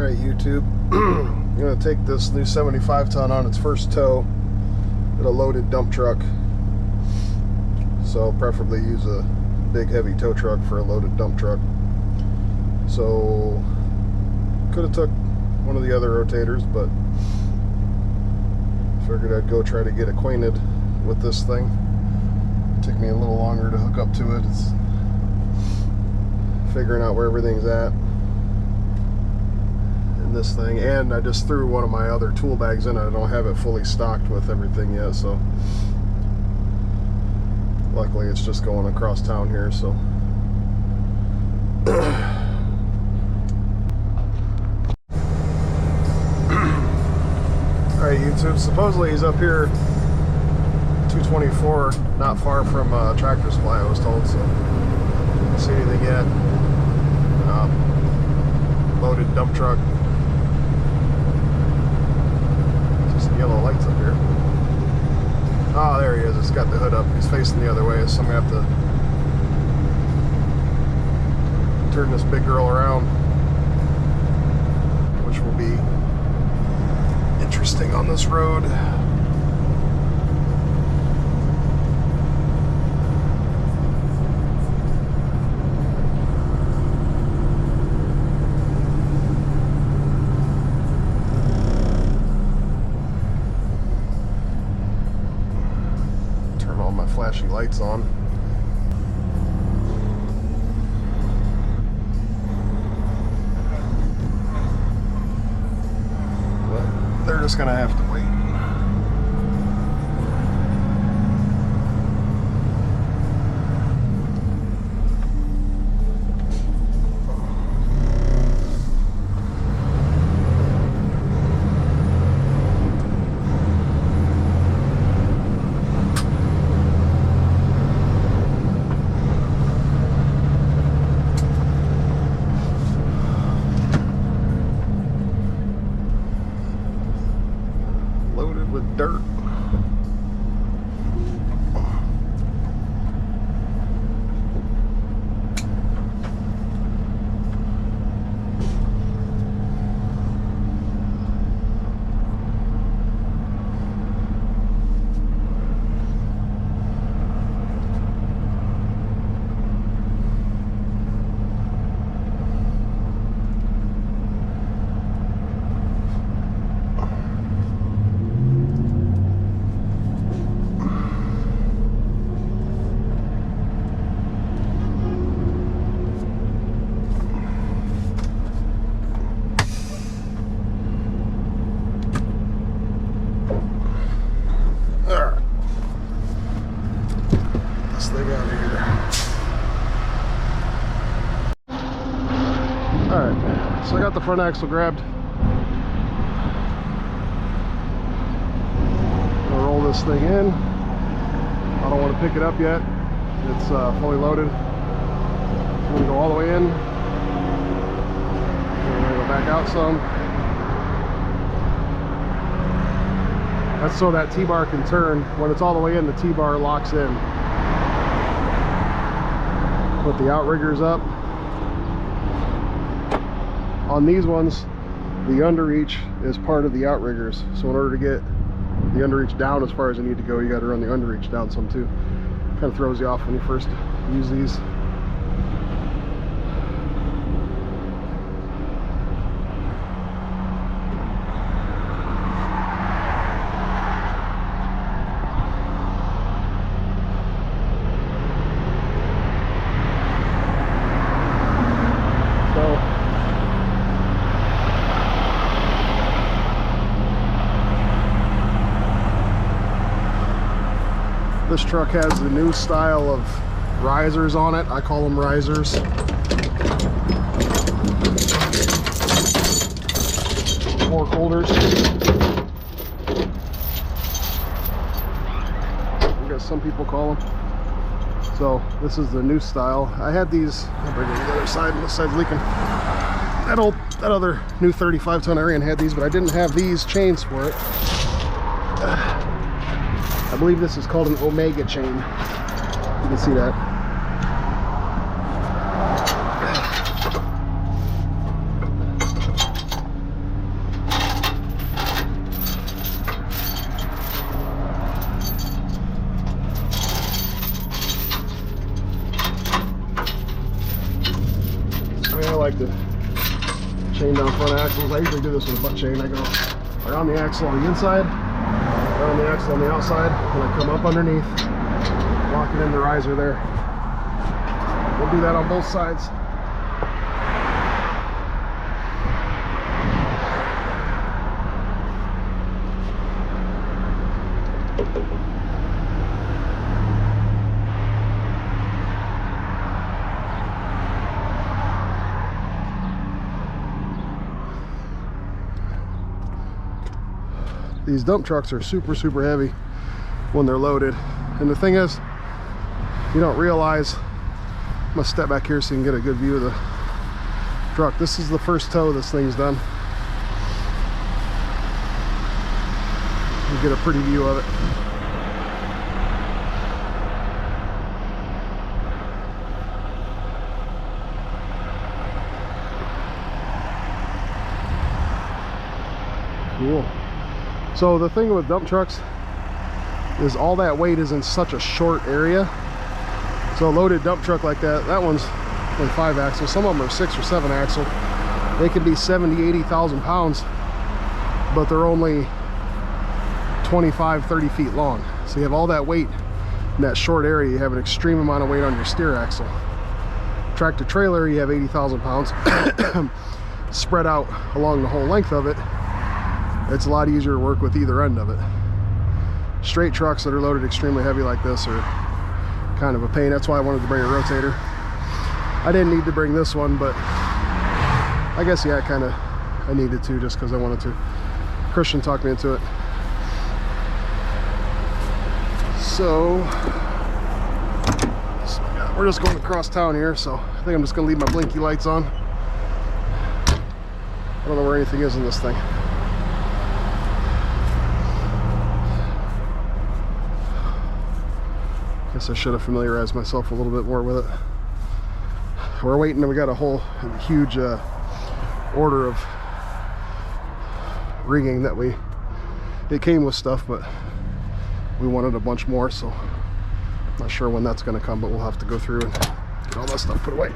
Alright YouTube, I'm going to take this new 75 ton on its first tow with a loaded dump truck. So preferably use a big heavy tow truck for a loaded dump truck. So could have took one of the other rotators, but figured I'd go try to get acquainted with this thing. It took me a little longer to hook up to it. It's figuring out where everything's at in this thing, and I just threw one of my other tool bags in it. I don't have it fully stocked with everything yet, so luckily it's just going across town here. So alright YouTube, supposedly he's up here 224, not far from Tractor Supply, I was told, so don't see anything yet. Loaded dump truck. Just some yellow lights up here. Oh, there he is. It's got the hood up. He's facing the other way, so I'm going to have to turn this big girl around, which will be interesting on this road. Flashing lights on. But they're just gonna have to wait. With dirt. Alright, so I got the front axle grabbed. I'm gonna roll this thing in. I don't want to pick it up yet. It's fully loaded. I'm gonna go all the way in. I'm gonna go back out some. That's so that T-bar can turn. When it's all the way in, the T-bar locks in. Put the outriggers up. On these ones, the underreach is part of the outriggers. So in order to get the underreach down as far as you need to go, you got to run the underreach down some too. Kind of throws you off when you first use these. This truck has the new style of risers on it. I call them risers. Fork holders. I guess some people call them. So this is the new style. I had these. I'll bring it to the other side. This side's leaking. That other new 35 ton Arian had these, but I didn't have these chains for it. I believe this is called an Omega chain. You can see that. like to chain down front axles. I usually do this with a butt chain. I go around the axle on the inside, around the axle on the outside, and I come up underneath, lock it in the riser there. We'll do that on both sides. These dump trucks are super heavy when they're loaded, and the thing is, you don't realize. I'm gonna step back here so you can get a good view of the truck. This is the first tow this thing's done. You get a pretty view of it. Cool. So the thing with dump trucks is all that weight is in such a short area. So a loaded dump truck like that, that one's only 5 axle. Some of them are 6 or 7 axle. They can be 70, 80,000 pounds, but they're only 25, 30 feet long. So you have all that weight in that short area. You have an extreme amount of weight on your steer axle. Tractor trailer, you have 80,000 pounds spread out along the whole length of it. It's a lot easier to work with either end of it. Straight trucks that are loaded extremely heavy like this are kind of a pain. That's why I wanted to bring a rotator. I didn't need to bring this one, but I guess, yeah, I needed to, just because I wanted to. Christian talked me into it. So we're just going across town here, so I think I'm just gonna leave my blinky lights on. I don't know where anything is in this thing. Guess I should have familiarized myself a little bit more with it. We're waiting, and we got a whole huge order of rigging that it came with stuff, but we wanted a bunch more, so not sure when that's going to come, but we'll have to go through and get all that stuff put away.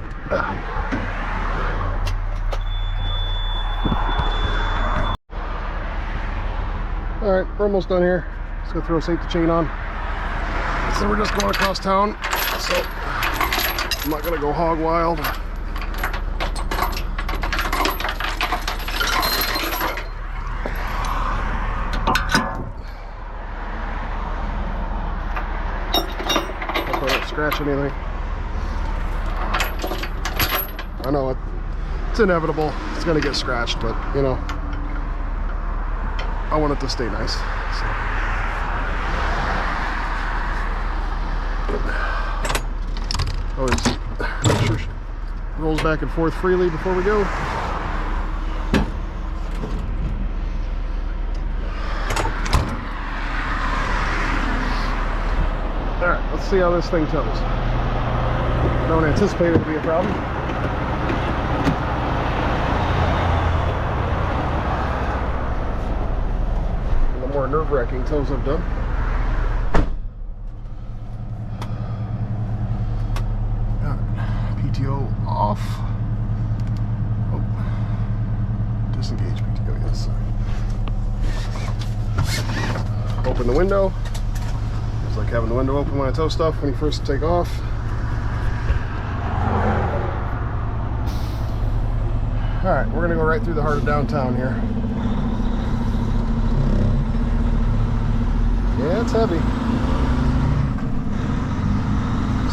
All right, we're almost done here. Let's go throw a safety chain on. So we're just going across town, so I'm not gonna go hog wild. Hope I don't scratch anything. I know it's inevitable, it's gonna get scratched, but you know, I want it to stay nice. So. Always make sure she rolls back and forth freely before we go. Alright, let's see how this thing tows. Don't anticipate it to be a problem. And the more nerve-wracking tows I've done. PTO off. Oh, disengage PTO, yes. Open the window. It's like having the window open when I tow stuff when you first take off. Alright, we're gonna go right through the heart of downtown here. Yeah, it's heavy.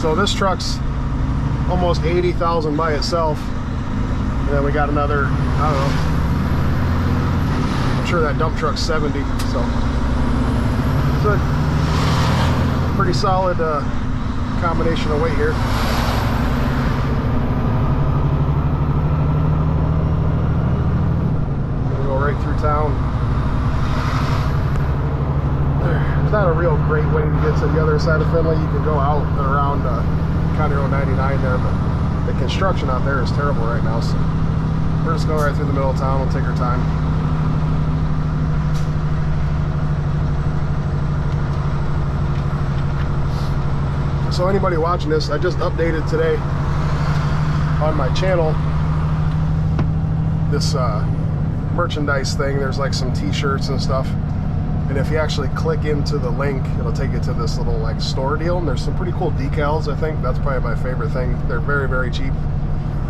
So this truck's almost 80,000 by itself, and then we got another, I don't know, I'm sure that dump truck's 70, so it's a pretty solid combination of weight here. Gonna go right through town. There's not a real great way to get to the other side of Findlay. You can go out and around County Road 99 there, but the construction out there is terrible right now, so we're just going right through the middle of town. We'll take our time. So anybody watching this, I just updated today on my channel this merchandise thing. There's like some t-shirts and stuff, and if you actually click into the link, it'll take you to this little like store deal, and there's some pretty cool decals. I think that's probably my favorite thing. They're very, very cheap.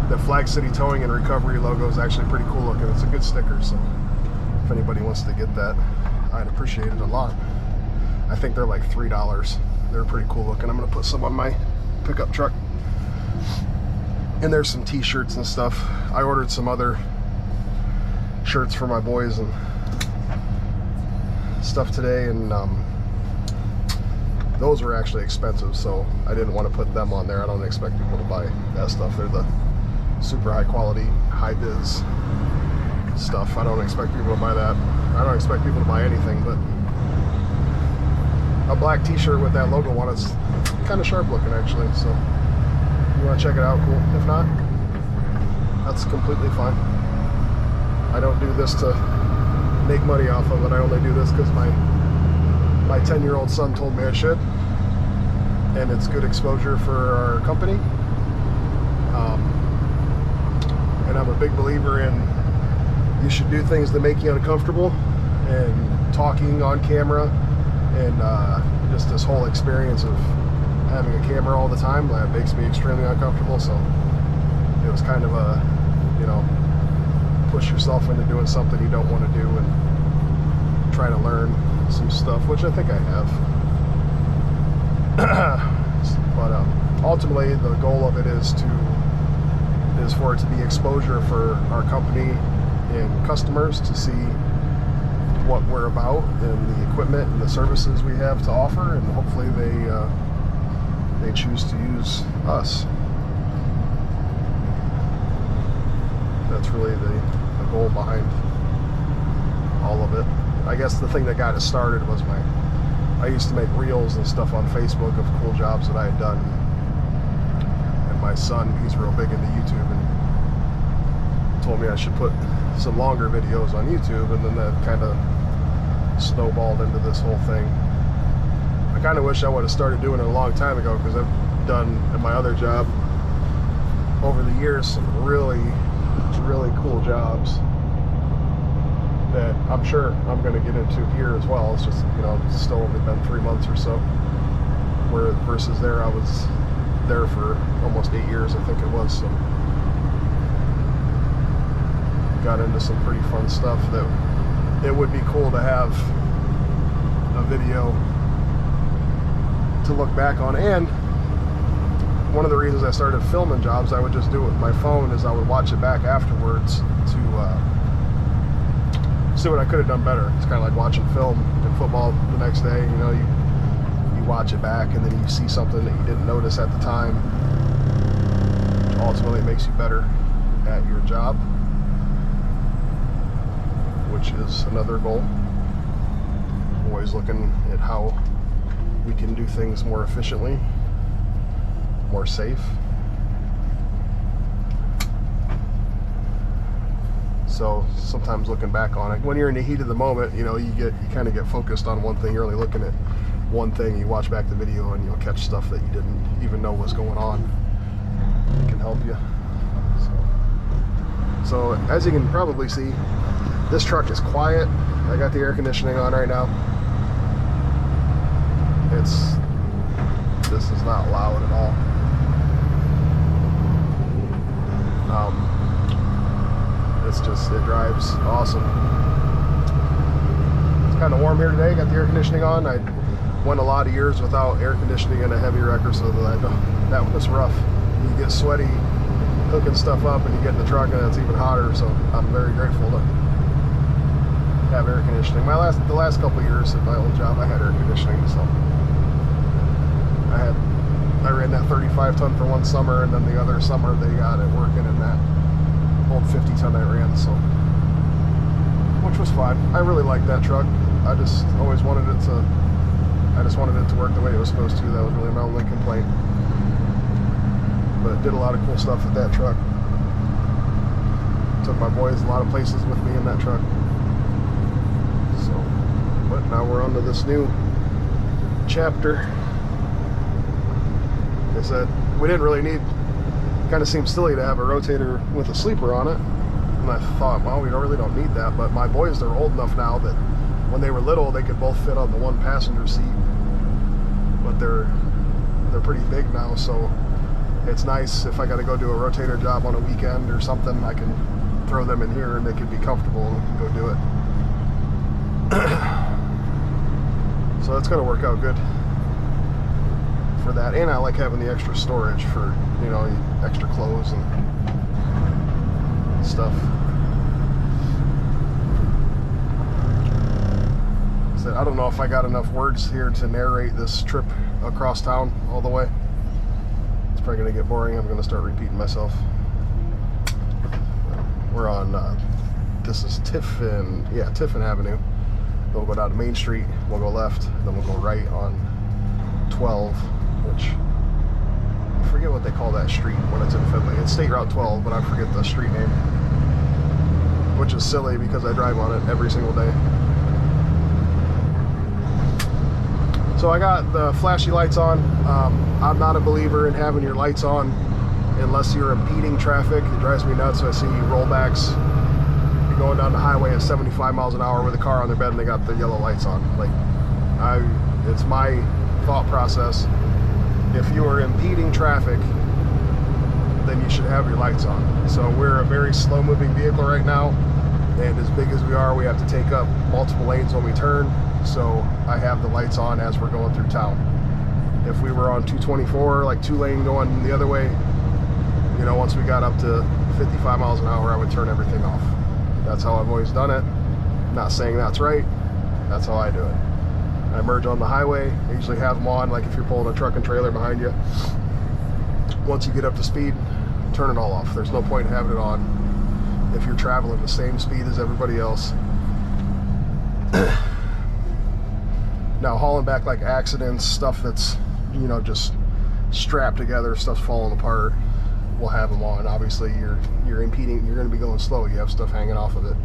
The Flag City Towing and Recovery logo is actually pretty cool looking. It's a good sticker, so if anybody wants to get that, I'd appreciate it a lot. I think they're like $3. They're pretty cool looking. I'm gonna put some on my pickup truck. And there's some t-shirts and stuff. I ordered some other shirts for my boys and stuff today, and those were actually expensive, so I didn't want to put them on there. I don't expect people to buy that stuff. They're the super high quality, high vis stuff. I don't expect people to buy that. I don't expect people to buy anything, but a black t-shirt with that logo on it's kind of sharp looking actually, so if you want to check it out, cool. If not, that's completely fine. I don't do this to make money off of it. I only do this because my 10-year-old son told me I should, and it's good exposure for our company. And I'm a big believer in you should do things that make you uncomfortable, and talking on camera and just this whole experience of having a camera all the time, that makes me extremely uncomfortable. So it was kind of a, you know, push yourself into doing something you don't want to do and try to learn some stuff, which I think I have. But ultimately the goal of it is for it to be exposure for our company and customers to see what we're about and the equipment and the services we have to offer, and hopefully they choose to use us. That's really the goal behind all of it. I guess the thing that got it started was I used to make reels and stuff on Facebook of cool jobs that I had done, and my son, he's real big into YouTube, and told me I should put some longer videos on YouTube, and then that kind of snowballed into this whole thing. I kind of wish I would have started doing it a long time ago, because I've done in my other job over the years some really cool jobs that I'm sure I'm going to get into here as well. It's just, you know, it's still only been 3 months or so, where versus there I was there for almost 8 years, I think it was. So got into some pretty fun stuff that it would be cool to have a video to look back on. And one of the reasons I started filming jobs, I would just do it with my phone, is I would watch it back afterwards to see what I could have done better. It's kind of like watching film in football the next day. You know, you watch it back, and then you see something that you didn't notice at the time, which ultimately makes you better at your job, which is another goal. Always looking at how we can do things more efficiently, more safe. So sometimes looking back on it, when you're in the heat of the moment, you know, you kind of get focused on one thing. You're only looking at one thing. You watch back the video and you'll catch stuff that you didn't even know was going on. It can help you. So as you can probably see, this truck is quiet. I got the air conditioning on right now. This is not loud at all. It drives awesome. It's kind of warm here today. Got the air conditioning on. I went a lot of years without air conditioning in a heavy wrecker, so that was rough. You get sweaty hooking stuff up, and you get in the truck and it's even hotter. So I'm very grateful to have air conditioning. The last couple of years at my old job, I had air conditioning, so I ran that 35 ton for one summer, and then the other summer they got it working in that old 50 ton I ran, so, which was fine. I really liked that truck. I just always wanted it to work the way it was supposed to. That was really my only complaint. But did a lot of cool stuff with that truck. Took my boys a lot of places with me in that truck. So, but now we're on to this new chapter. Like I said, we didn't really need, kind of seems silly to have a rotator with a sleeper on it, And I thought, well, we really don't need that. But my boys, they're old enough now that when they were little, they could both fit on the one passenger seat. But they're pretty big now, so it's nice if I got to go do a rotator job on a weekend or something, I can throw them in here and they can be comfortable and we can go do it. So that's going to work out good for that. And I like having the extra storage for, you know, extra clothes and stuff. I don't know if I got enough words here to narrate this trip across town all the way. It's probably going to get boring. I'm going to start repeating myself. We're on, this is Tiffin Avenue. Then we'll go down to Main Street, we'll go left, then we'll go right on 12, which, I forget what they call that street when it's in Findlay. It's State Route 12, but I forget the street name, which is silly because I drive on it every single day. So I got the flashy lights on. I'm not a believer in having your lights on unless you're impeding traffic. It drives me nuts. I see rollbacks. You're going down the highway at 75 miles an hour with a car on their bed and they got the yellow lights on. Like, it's my thought process. If you are impeding traffic, then you should have your lights on. So we're a very slow moving vehicle right now, and as big as we are, we have to take up multiple lanes when we turn. So I have the lights on as we're going through town. If we were on 224, like 2-lane going the other way, you know, once we got up to 55 miles an hour, I would turn everything off. That's how I've always done it. Not saying that's right. That's how I do it. I merge on the highway. I usually have them on, like if you're pulling a truck and trailer behind you. Once you get up to speed, turn it all off. There's no point in having it on if you're traveling the same speed as everybody else. Now, hauling back like accidents, stuff that's, you know, just strapped together, stuff's falling apart, we'll have them on. Obviously, you're impeding, you're going to be going slow, you have stuff hanging off of it.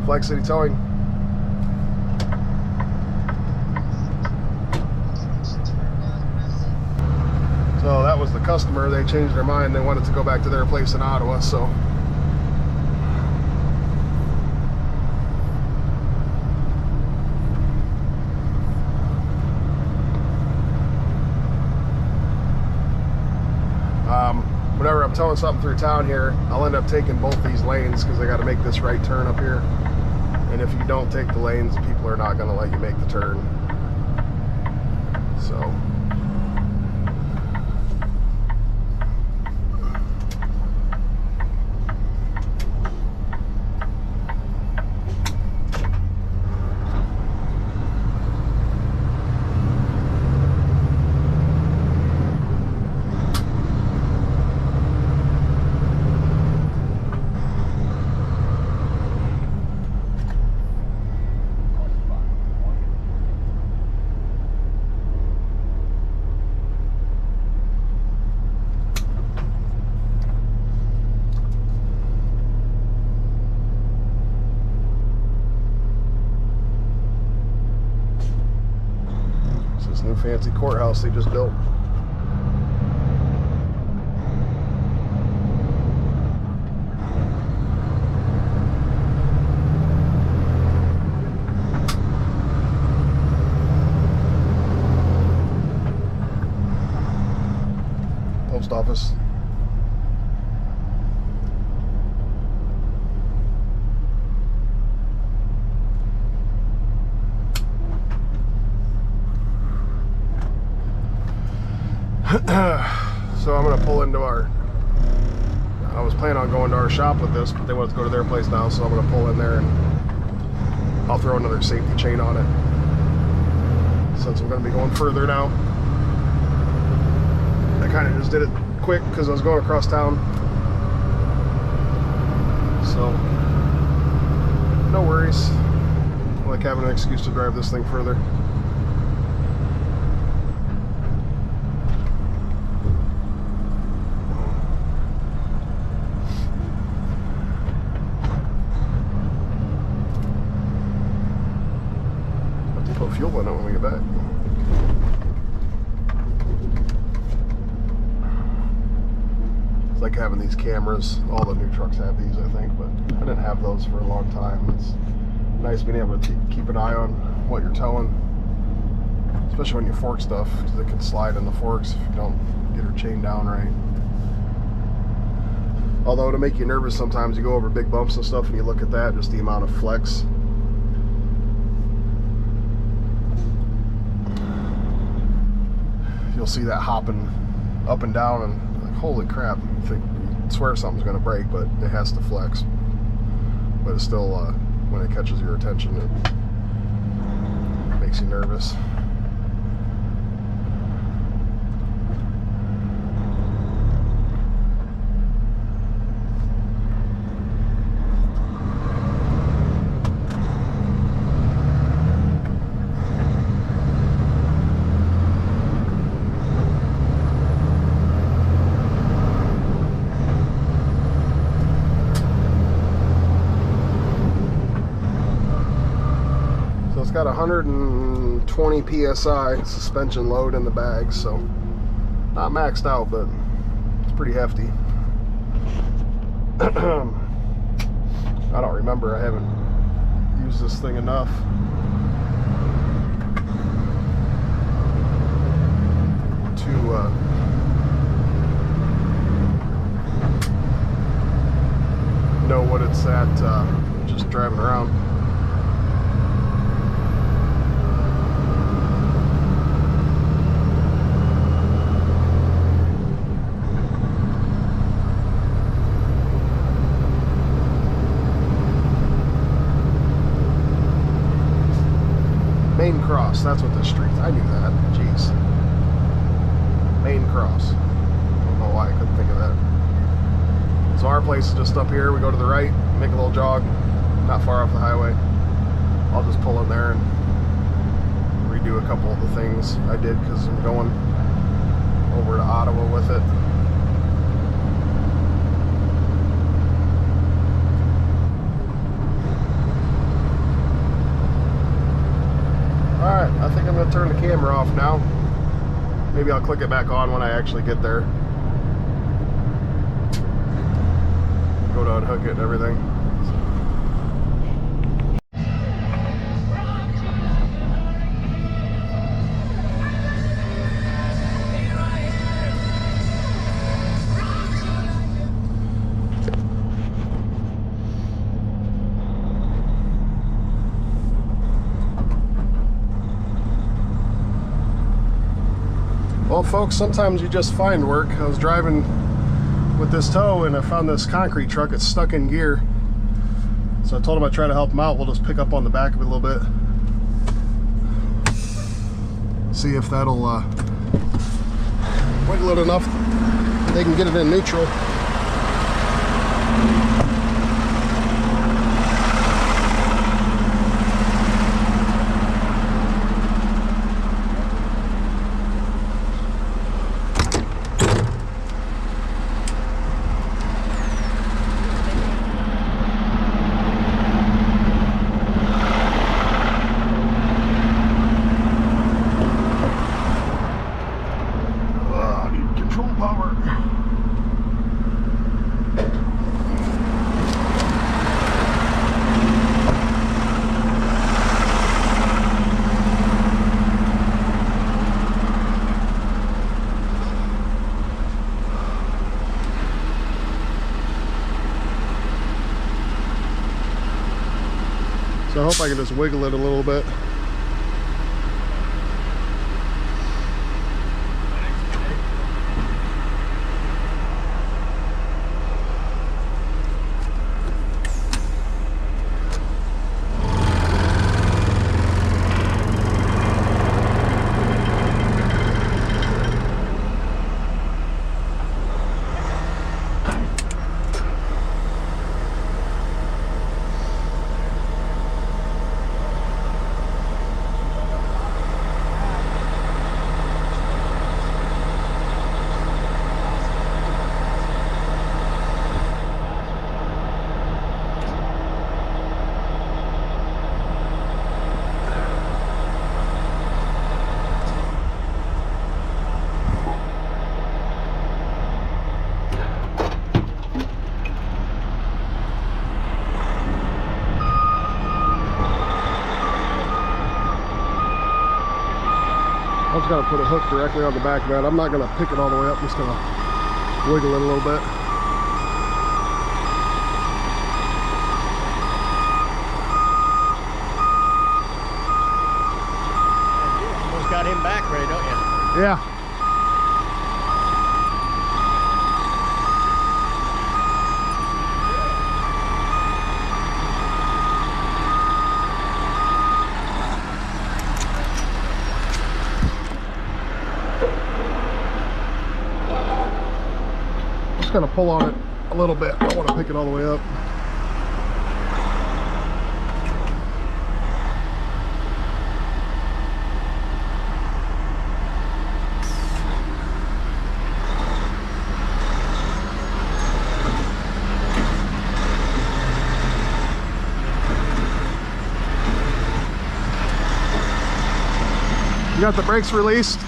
Flag City Towing. So that was the customer. They changed their mind. They wanted to go back to their place in Ottawa, so whenever I'm towing something through town here, I'll end up taking both these lanes because I got to make this right turn up here. And if you don't take the lanes, people are not going to let you make the turn. So fancy courthouse they just built. Post office. So I'm gonna pull into our, I was planning on going to our shop with this, but they want to go to their place now, so I'm gonna pull in there and I'll throw another safety chain on it, since I'm gonna be going further now. I kind of just did it quick because I was going across town, so no worries. I like having an excuse to drive this thing further. Fuel in it when we get back. It's like having these cameras. All the new trucks have these, I think, but I didn't have those for a long time. It's nice being able to keep an eye on what you're towing, especially when you fork stuff, because it can slide in the forks if you don't get her chain down right. Although, to make you nervous sometimes, you go over big bumps and stuff and you look at that, just the amount of flex. You'll see that hopping up and down, and like, holy crap, you swear something's going to break, but it has to flex. But it's still, when it catches your attention, it makes you nervous. Got 120 psi suspension load in the bag, so not maxed out, but it's pretty hefty. I don't remember, I haven't used this thing enough to know what it's at just driving around. Main Cross, that's what this street, I knew that, jeez. Main Cross, I don't know why I couldn't think of that. So our place is just up here, we go to the right, make a little jog, not far off the highway. I'll just pull in there and redo a couple of the things I did because I'm going over to Ottawa with it. Alright, I think I'm going to turn the camera off now. Maybe I'll click it back on when I actually get there. Go to unhook it and everything. Well, folks, sometimes you just find work. I was driving with this tow and I found this concrete truck. It's stuck in gear. So I told him I'd try to help him out. We'll just pick up on the back of it a little bit. See if that'll wiggle it enough they can get it in neutral. So I hope I can just wiggle it a little bit. just got to put a hook directly on the back of that. I'm not going to pick it all the way up. I'm just going to wiggle it a little bit. You almost got him back ready, don't you? Yeah. Just gonna pull on it a little bit. I don't want to pick it all the way up. You got the brakes released?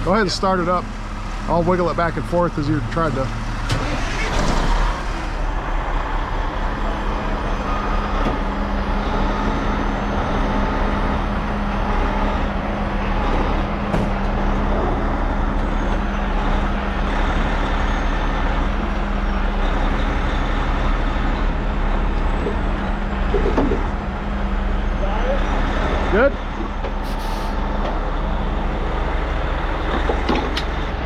Go ahead and start it up. I'll wiggle it back and forth as you're trying to. Good?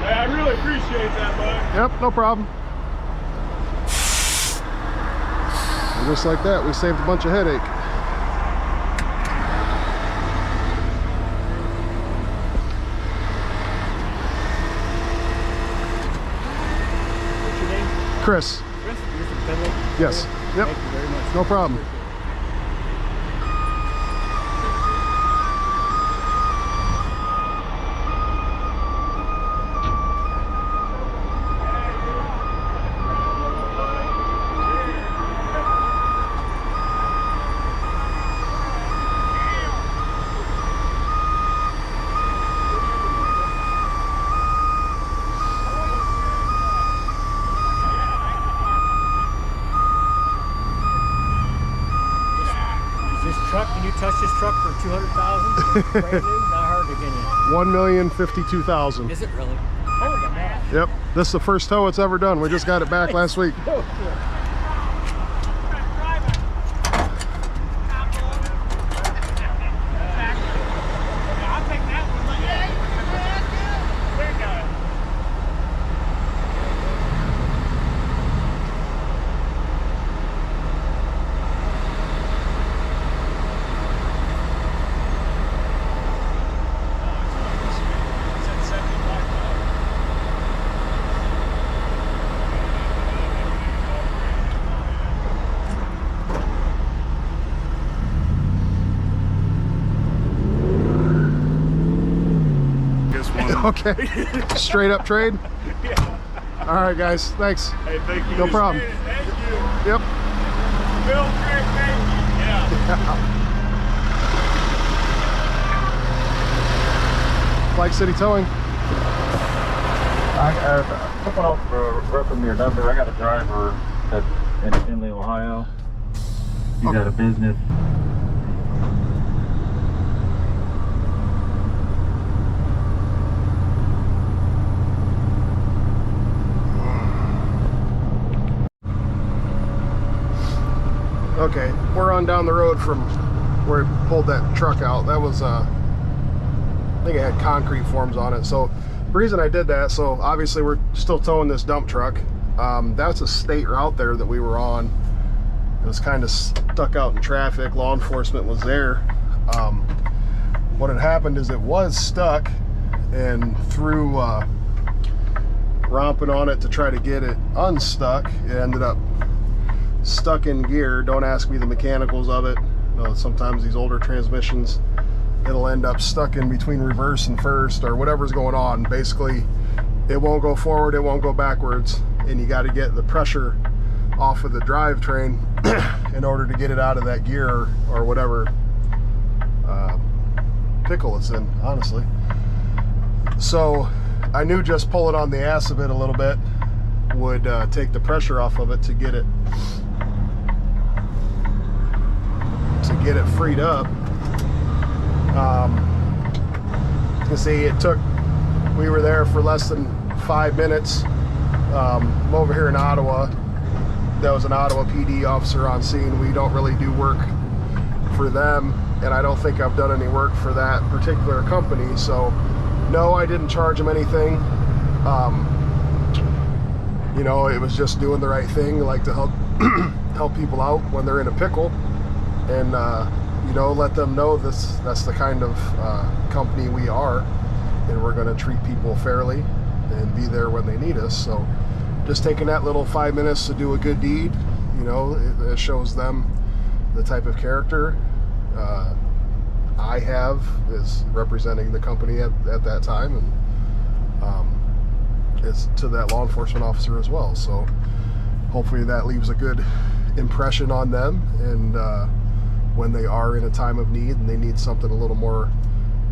I really appreciate that, bud. Yep, no problem. And just like that, we saved a bunch of headache. What's your name? Kris. Kris? You're from Findlay? Yes. Yep. Thank you very much. No problem. Can you touch this truck for 200,000? Brand new, not hard to get in. 1,052,000. Is it really? Oh my God. Yep. This is the first tow it's ever done. We just got it back last week. Okay. Straight up trade? Yeah. All right, guys. Thanks. Hey, thank you. No problem. Thank you. Yep. Bill, Craig, thank you. Yeah. Flag City Towing. Someone else wrote from your number. I got a driver that's in Findlay, Ohio. He's Okay. got a business. Okay, we're on down the road from where it pulled that truck out. That was, I think it had concrete forms on it. So the reason I did that, so obviously we're still towing this dump truck. That's a state route there that we were on. It was kind of stuck out in traffic. Law enforcement was there. What had happened is it was stuck, and through romping on it to try to get it unstuck, it ended up stuck in gear. Don't ask me the mechanicals of it. You know, sometimes these older transmissions, it'll end up stuck in between reverse and first or whatever's going on. Basically, it won't go forward, it won't go backwards, and you got to get the pressure off of the drivetrain in order to get it out of that gear or whatever pickle it's in, honestly. So I knew just pulling on the ass of it a little bit would take the pressure off of it to get it get it freed up. You see, we were there for less than 5 minutes. I'm over here in Ottawa. There was an Ottawa PD officer on scene. We don't really do work for them, and I don't think I've done any work for that particular company. So no, I didn't charge them anything. You know, it was just doing the right thing, like to help help people out when they're in a pickle, and you know, let them know that's the kind of company we are, and we're going to treat people fairly and be there when they need us. So just taking that little 5 minutes to do a good deed, you know, it shows them the type of character I have is representing the company at that time, and it's to that law enforcement officer as well. So hopefully that leaves a good impression on them, and when they are in a time of need and they need something a little more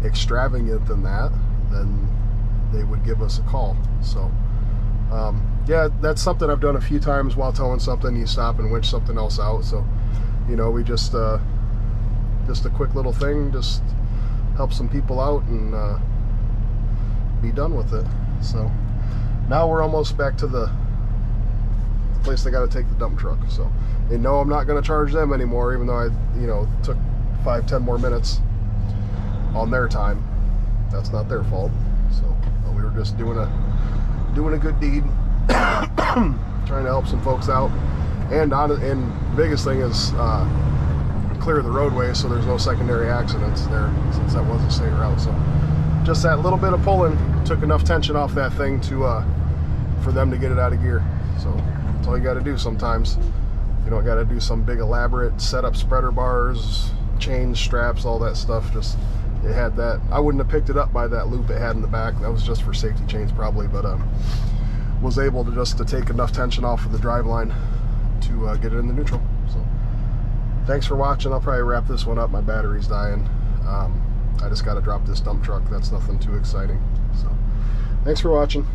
extravagant than that, then they would give us a call. So yeah, that's something I've done a few times while towing something. You stop and winch something else out. So, you know, we just a quick little thing, just help some people out and be done with it. So now we're almost back to the place they got to take the dump truck. So they know I'm not going to charge them anymore, even though I, you know, took 5-10 more minutes on their time. That's not their fault. So we were just doing a good deed, trying to help some folks out, and biggest thing is clear the roadway so there's no secondary accidents there, since that was a state route. So just that little bit of pulling took enough tension off that thing to for them to get it out of gear. So that's all you got to do sometimes. You don't got to do some big elaborate setup, spreader bars, chains, straps, all that stuff. Just it had that. I wouldn't have picked it up by that loop it had in the back. That was just for safety chains probably, but was able to take enough tension off of the drive line to get it in the neutral. So thanks for watching. I'll probably wrap this one up. My battery's dying. I just got to drop this dump truck. That's nothing too exciting. So thanks for watching.